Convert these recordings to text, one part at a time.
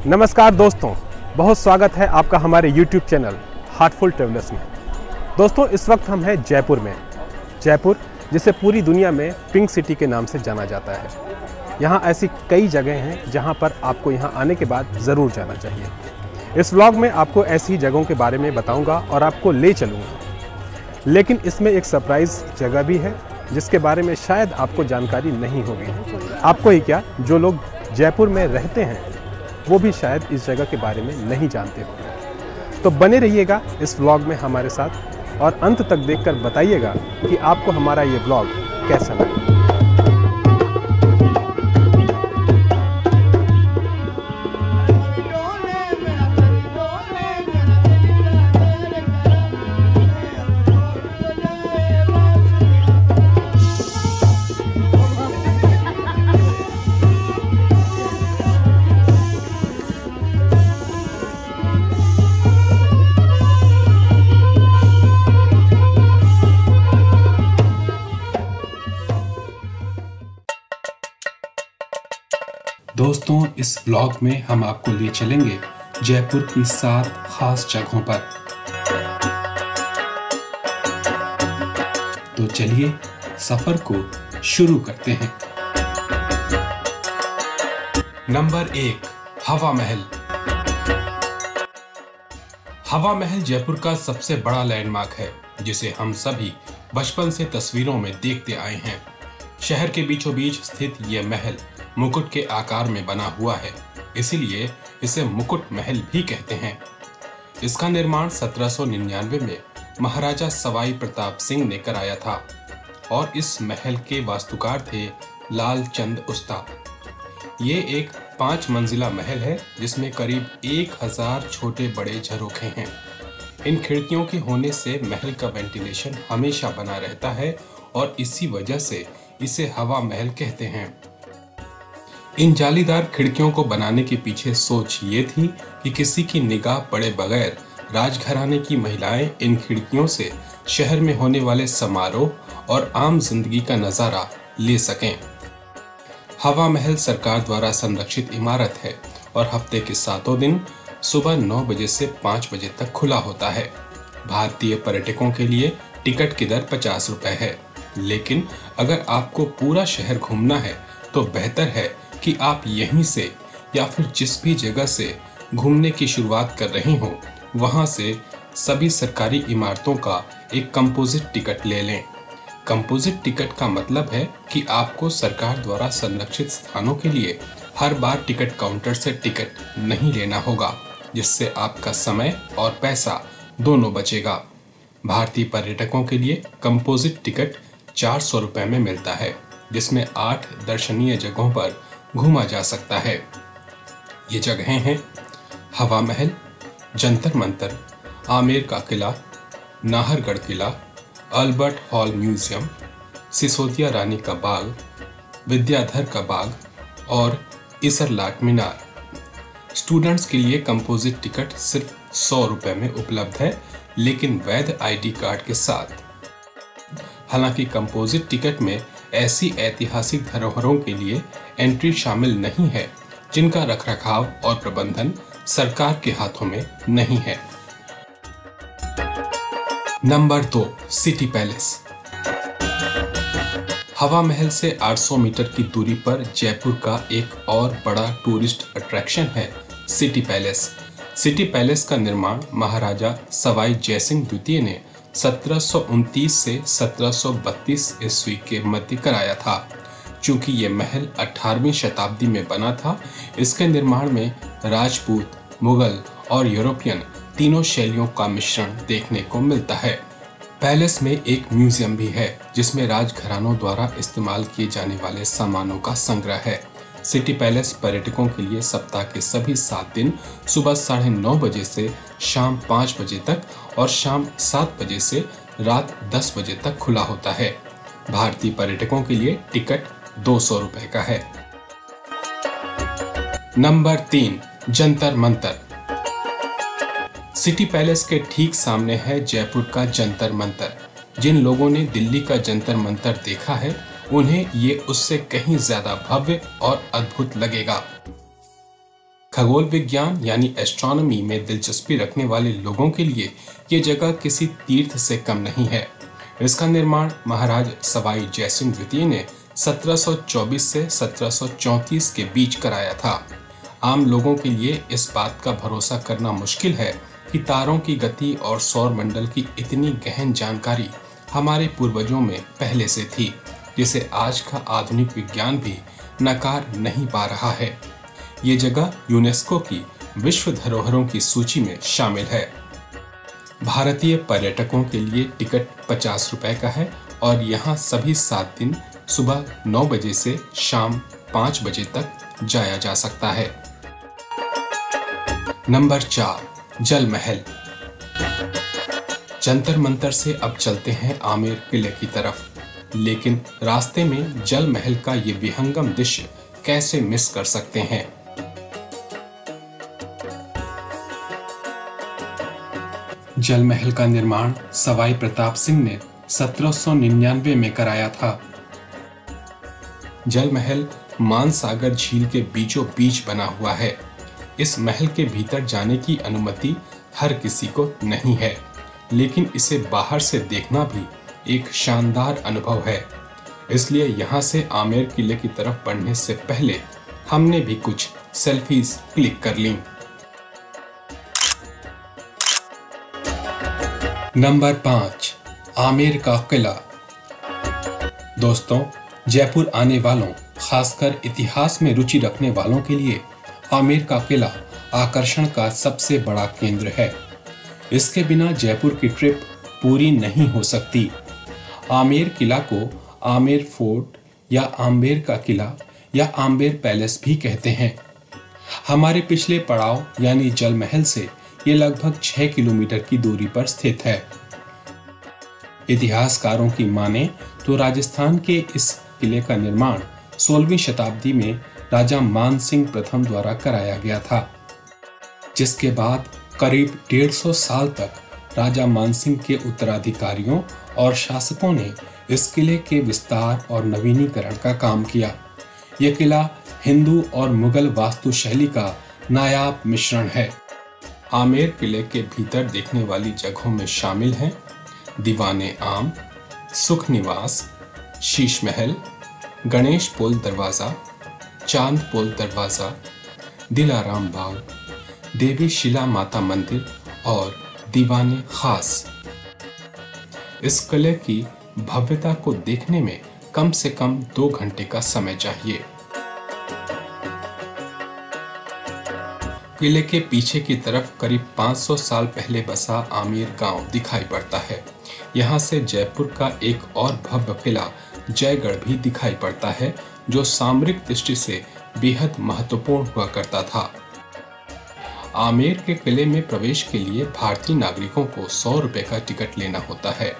नमस्कार दोस्तों, बहुत स्वागत है आपका हमारे YouTube चैनल हार्टफुल ट्रेवलर्स में। दोस्तों, इस वक्त हम हैं जयपुर में। जयपुर जिसे पूरी दुनिया में पिंक सिटी के नाम से जाना जाता है। यहाँ ऐसी कई जगह हैं जहाँ पर आपको यहाँ आने के बाद ज़रूर जाना चाहिए। इस व्लॉग में आपको ऐसी जगहों के बारे में बताऊँगा और आपको ले चलूँगा। लेकिन इसमें एक सरप्राइज़ जगह भी है जिसके बारे में शायद आपको जानकारी नहीं होगी। आपको ही क्या, जो लोग जयपुर में रहते हैं वो भी शायद इस जगह के बारे में नहीं जानते होंगे। तो बने रहिएगा इस व्लॉग में हमारे साथ और अंत तक देखकर बताइएगा कि आपको हमारा ये व्लॉग कैसा लगा। दोस्तों, इस ब्लॉग में हम आपको ले चलेंगे जयपुर की 7 खास जगहों पर। तो चलिए सफर को शुरू करते हैं। नंबर 1, हवा महल। हवा महल जयपुर का सबसे बड़ा लैंडमार्क है जिसे हम सभी बचपन से तस्वीरों में देखते आए हैं। शहर के बीचों बीच स्थित यह महल मुकुट के आकार में बना हुआ है, इसीलिए इसे मुकुट महल भी कहते हैं। इसका निर्माण 1799 में महाराजा सवाई प्रताप सिंह ने कराया था और इस महल के वास्तुकार थे लाल चंद उस्ता। ये एक 5 मंजिला महल है जिसमें करीब 1000 छोटे बड़े झरोखे हैं। इन खिड़कियों के होने से महल का वेंटिलेशन हमेशा बना रहता है और इसी वजह से इसे हवा महल कहते हैं। इन जालीदार खिड़कियों को बनाने के पीछे सोच ये थी कि किसी की निगाह पड़े बगैर राजघराने की महिलाएं इन खिड़कियों से शहर में होने वाले समारोह और आम जिंदगी का नजारा ले सकें। हवा महल सरकार द्वारा संरक्षित इमारत है और हफ्ते के 7 दिन सुबह 9 बजे से 5 बजे तक खुला होता है। भारतीय पर्यटकों के लिए टिकट की दर 50 रुपए है, लेकिन अगर आपको पूरा शहर घूमना है तो बेहतर है कि आप यहीं से या फिर जिस भी जगह से घूमने की शुरुआत कर रहे हो वहां से सभी सरकारी इमारतों का एक कंपोजिट टिकट ले लें। कंपोजिट टिकट का मतलब है कि आपको सरकार द्वारा संरक्षित स्थानों के लिए हर बार टिकट काउंटर से टिकट नहीं लेना होगा, जिससे आपका समय और पैसा दोनों बचेगा। भारतीय पर्यटकों के लिए कंपोजिट टिकट 400 रुपए में मिलता है, जिसमें 8 दर्शनीय जगहों पर घूमा जा सकता है। ये जगहें हैं हवा महल, जंतर मंतर, आमेर का किला, नाहरगढ़ किला, अल्बर्ट हॉल म्यूजियम, सिसोदिया रानी का बाग, विद्याधर का बाग और इसरलाट मीनार। स्टूडेंट्स के लिए कंपोजिट टिकट सिर्फ 100 रुपए में उपलब्ध है, लेकिन वैध आईडी कार्ड के साथ। हालांकि कंपोजिट टिकट में ऐसी ऐतिहासिक धरोहरों के लिए एंट्री शामिल नहीं है जिनका रखरखाव और प्रबंधन सरकार के हाथों में नहीं है। Number 2, city palace. हवा महल से 800 मीटर की दूरी पर जयपुर का एक और बड़ा टूरिस्ट अट्रैक्शन है सिटी पैलेस। सिटी पैलेस का निर्माण महाराजा सवाई जयसिंह द्वितीय ने 1729 से 1732 ईस्वी के मध्य कराया था। चूंकि ये महल 18वीं शताब्दी में बना था, इसके निर्माण में राजपूत, मुगल और यूरोपियन तीनों शैलियों का मिश्रण देखने को मिलता है। पैलेस में एक म्यूजियम भी है जिसमें राजघरानों द्वारा इस्तेमाल किए जाने वाले सामानों का संग्रह है। सिटी पैलेस पर्यटकों के लिए सप्ताह के सभी 7 दिन सुबह 9:30 बजे से शाम 5 बजे तक और शाम 7 बजे से रात 10 बजे तक खुला होता है। भारतीय पर्यटकों के लिए टिकट 200 रुपए का है। Number 3, Jantar Mantar. City palace के ठीक सामने है जयपुर का जंतर मंतर। जिन लोगों ने दिल्ली का जंतर मंतर देखा है उन्हें ये उससे कहीं ज्यादा भव्य और अद्भुत लगेगा। खगोल विज्ञान यानी एस्ट्रोनॉमी में दिलचस्पी रखने वाले लोगों के लिए ये जगह किसी तीर्थ से कम नहीं है। इसका निर्माण महाराज सवाई जयसिंह द्वितीय ने 1724 से 1734 के बीच कराया था। आम लोगों के लिए इस बात का भरोसा करना मुश्किल है कि तारों की गति और सौर मंडल की इतनी गहन जानकारी हमारे पूर्वजों में पहले से थी, जिसे आज का आधुनिक विज्ञान भी नकार नहीं पा रहा है। ये जगह यूनेस्को की विश्व धरोहरों की सूची में शामिल है। भारतीय पर्यटकों के लिए टिकट 50 रुपए का है और यहाँ सभी 7 दिन सुबह 9 बजे से शाम 5 बजे तक जाया जा सकता है। नंबर 4, जल महल। जंतर मंतर से अब चलते हैं आमेर किले की तरफ, लेकिन रास्ते में जल महल का ये विहंगम दृश्य कैसे मिस कर सकते हैं। जल महल का निर्माण सवाई प्रताप सिंह ने 1799 में कराया था। जल महल मानसागर झील के बीचों बीच बना हुआ है। इस महल के भीतर जाने की अनुमति हर किसी को नहीं है, लेकिन इसे बाहर से देखना भी एक शानदार अनुभव है। इसलिए यहाँ से आमेर किले की तरफ बढ़ने से पहले हमने भी कुछ सेल्फीज क्लिक कर लीं। नंबर 5, आमेर का किला। दोस्तों, जयपुर आने वालों, खासकर इतिहास में रुचि रखने वालों के लिए आमेर का किला आकर्षण का सबसे बड़ा केंद्र है। इसके बिना जयपुर की ट्रिप पूरी नहीं हो सकती। आमेर किला को आमेर फोर्ट या आम्बेर का किला या आम्बेर पैलेस भी कहते हैं। हमारे पिछले पड़ाव यानी जल महल से ये लगभग 6 किलोमीटर की दूरी पर स्थित है। इतिहासकारों की माने तो राजस्थान के इस किले का निर्माण 16वीं शताब्दी में राजा मान सिंह प्रथम द्वारा कराया गया था, जिसके बाद करीब 150 साल तक राजा मानसिंह के उत्तराधिकारियों और शासकों ने इस किले के विस्तार और नवीनीकरण का काम किया। यह किला हिंदू और मुगल वास्तुशैली का नायाब मिश्रण है। आमेर किले के भीतर देखने वाली जगहों में शामिल हैं दीवाने आम, सुख निवास, शीश महल, गणेश पोल दरवाजा, चांद पोल दरवाजा, दिलाराम बाग, देवी शिला माता मंदिर और दीवाने खास। इस किले की भव्यता को देखने में कम से कम 2 घंटे का समय चाहिए। किले के पीछे की तरफ करीब 500 साल पहले बसा आमेर गांव दिखाई पड़ता है। यहाँ से जयपुर का एक और भव्य किला जयगढ़ भी दिखाई पड़ता है, जो सामरिक दृष्टि से बेहद महत्वपूर्ण हुआ करता था। आमेर के किले में प्रवेश के लिए भारतीय नागरिकों को 100 रुपए का टिकट लेना होता है।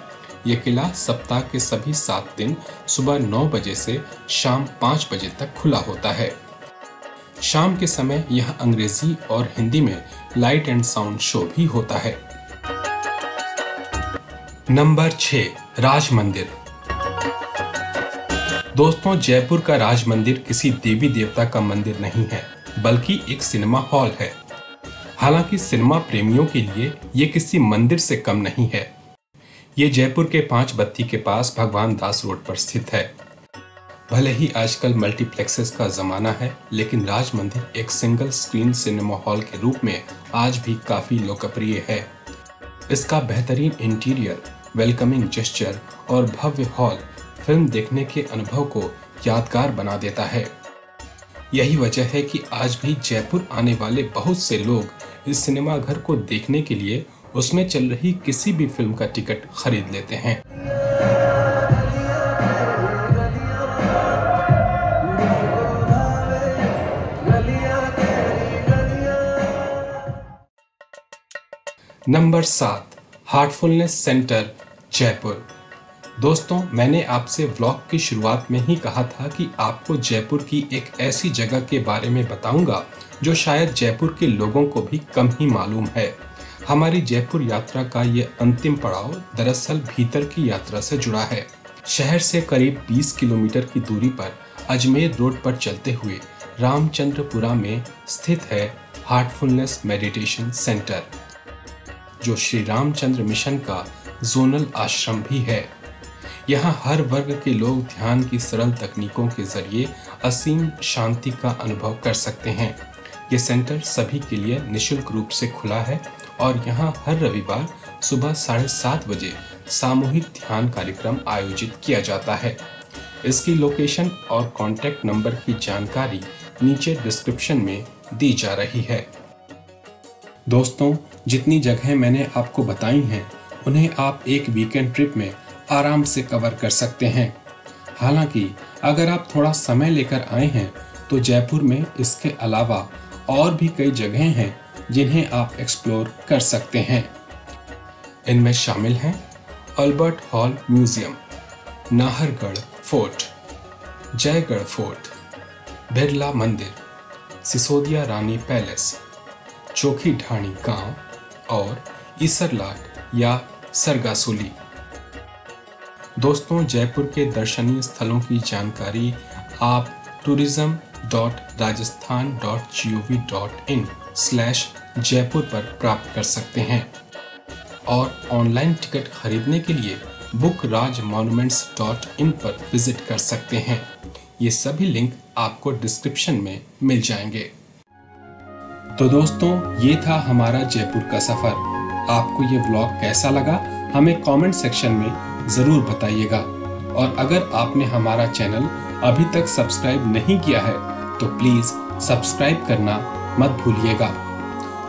यह किला सप्ताह के सभी 7 दिन सुबह 9 बजे से शाम 5 बजे तक खुला होता है। शाम के समय यह अंग्रेजी और हिंदी में लाइट एंड साउंड शो भी होता है। नंबर 6, राज मंदिर। दोस्तों, जयपुर का राज मंदिर किसी देवी देवता का मंदिर नहीं है, बल्कि एक सिनेमा हॉल है। हालांकि सिनेमा प्रेमियों के लिए ये किसी मंदिर से कम नहीं है। ये जयपुर के 5 बत्ती के पास भगवान दास रोड पर स्थित है। भले ही आजकल मल्टीप्लेक्सेस का जमाना है, लेकिन राज मंदिर एक सिंगल स्क्रीन सिनेमा हॉल के रूप में आज भी काफी लोकप्रिय है। इसका बेहतरीन इंटीरियर, वेलकमिंग जेस्चर और भव्य हॉल फिल्म देखने के अनुभव को यादगार बना देता है। यही वजह है कि आज भी जयपुर आने वाले बहुत से लोग इस सिनेमा घर को देखने के लिए उसमें चल रही किसी भी फिल्म का टिकट खरीद लेते हैं। Number 7, Heartfulness centre Jaipur. दोस्तों, मैंने आपसे व्लॉग की शुरुआत में ही कहा था कि आपको जयपुर की एक ऐसी जगह के बारे में बताऊंगा जो शायद जयपुर के लोगों को भी कम ही मालूम है। हमारी जयपुर यात्रा का ये अंतिम पड़ाव दरअसल भीतर की यात्रा से जुड़ा है। शहर से करीब 20 किलोमीटर की दूरी पर अजमेर रोड पर चलते हुए रामचंद्रपुरा में स्थित है हार्टफुलनेस मेडिटेशन सेंटर, जो श्री रामचंद्र मिशन का जोनल आश्रम भी है। यहाँ हर वर्ग के लोग ध्यान की सरल तकनीकों के जरिए असीम शांति का अनुभव कर सकते हैं। ये सेंटर सभी के लिए निशुल्क रूप से खुला है और यहाँ हर रविवार सुबह 7:30 बजे सामूहिक ध्यान कार्यक्रम आयोजित किया जाता है। इसकी लोकेशन और कॉन्टैक्ट नंबर की जानकारी नीचे डिस्क्रिप्शन में दी जा रही है। दोस्तों, जितनी जगहें मैंने आपको बताई हैं उन्हें आप एक वीकेंड ट्रिप में आराम से कवर कर सकते हैं। हालांकि अगर आप थोड़ा समय लेकर आए हैं तो जयपुर में इसके अलावा और भी कई जगहें हैं जिन्हें आप एक्सप्लोर कर सकते हैं। इनमें शामिल हैं Albert hall museum, Nahargarh fort, Jaigarh fort, Birla मंदिर, सिसोदिया रानी पैलेस, चोखी ढाणी गांव और ईसरलाट या सरगासुली। दोस्तों, जयपुर के दर्शनीय स्थलों की जानकारी आप tourism.rajasthan.gov.in/जयपुर पर प्राप्त कर सकते हैं और ऑनलाइन टिकट खरीदने के लिए bookRajmonuments.in पर विजिट कर सकते हैं। ये सभी लिंक आपको डिस्क्रिप्शन में मिल जाएंगे। तो दोस्तों, ये था हमारा जयपुर का सफर। आपको ये व्लॉग कैसा लगा हमें कमेंट सेक्शन में जरूर बताइएगा और अगर आपने हमारा चैनल अभी तक सब्सक्राइब नहीं किया है तो प्लीज सब्सक्राइब करना मत भूलिएगा।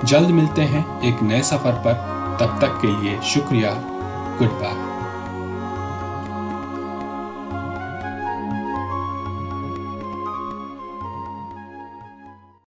जल्द मिलते हैं एक नए सफर पर, तब तक के लिए शुक्रिया। Good bye.